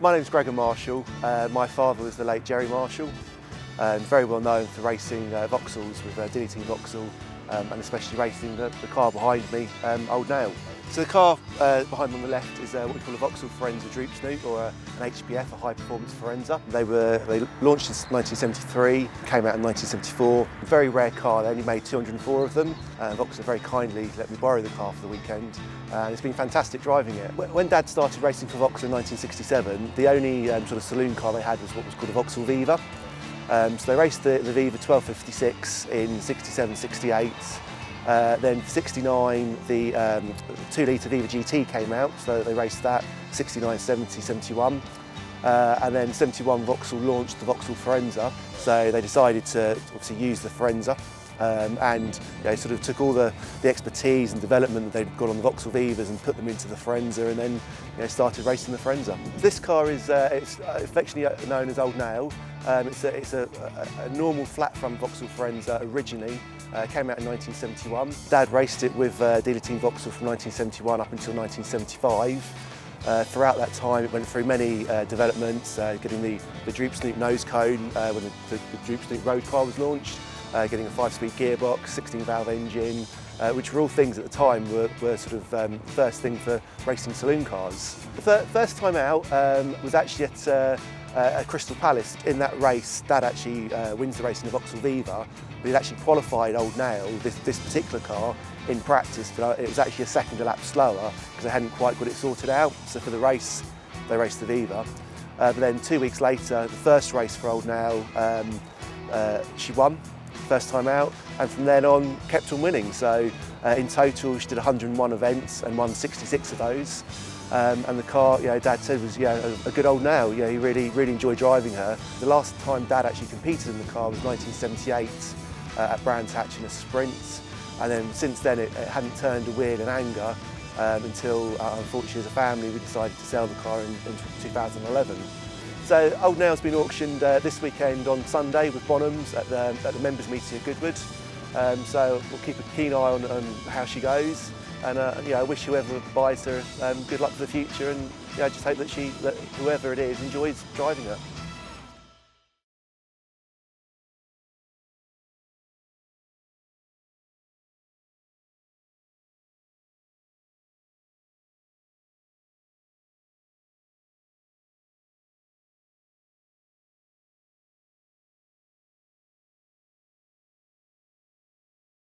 My name's Gerry Marshall. My father was the late Gerry Marshall, very well known for racing Vauxhalls with DDT Vauxhall, and especially racing the car behind me, Old Nail. So the car behind me on the left is what we call a Vauxhall Firenza Droop Snoot, or an HPF, a high performance Firenza. They launched in 1973, came out in 1974. Very rare car, they only made 204 of them. Vauxhall very kindly let me borrow the car for the weekend, and it's been fantastic driving it. When Dad started racing for Vauxhall in 1967, the only sort of saloon car they had was what was called a Vauxhall Viva. So they raced the Viva 1256 in 67, 68. Then for 69, the 2-litre Viva GT came out, so they raced that, 69, 70, 71. And then 71, Vauxhall launched the Vauxhall Firenza, so they decided to obviously use the Firenza, and sort of took all the expertise and development that they'd got on the Vauxhall Vivas and put them into the Firenza, and then started racing the Firenza. This car is it's affectionately known as Old Nail. It's a normal flat front Vauxhall Firenza originally. Came out in 1971. Dad raced it with DDT Vauxhall from 1971 up until 1975. Throughout that time it went through many developments, getting the Droop Snoot nose cone when the Droop Snoot road car was launched, getting a 5-speed gearbox, 16-valve engine, which were all things at the time were sort of first thing for racing saloon cars. The first time out was actually at Crystal Palace. In that race, Dad actually wins the race in the Vauxhall Viva, but he'd actually qualified Old Nail, this particular car, in practice, but it was actually a second a lap slower because they hadn't quite got it sorted out. So for the race, they raced the Viva. But then 2 weeks later, the first race for Old Nail, she won, first time out, and from then on kept on winning. So in total, she did 101 events and won 66 of those. And the car, Dad said was a good Old Nail. He really enjoyed driving her. The last time Dad actually competed in the car was 1978 at Brands Hatch in a sprint, and then since then it hadn't turned a wheel in anger until unfortunately as a family we decided to sell the car in 2011. So Old Nail's been auctioned this weekend on Sunday with Bonhams at the members meeting at Goodwood. So we'll keep a keen eye on how she goes. And I wish whoever buys her good luck for the future, and I just hope that whoever it is enjoys driving her.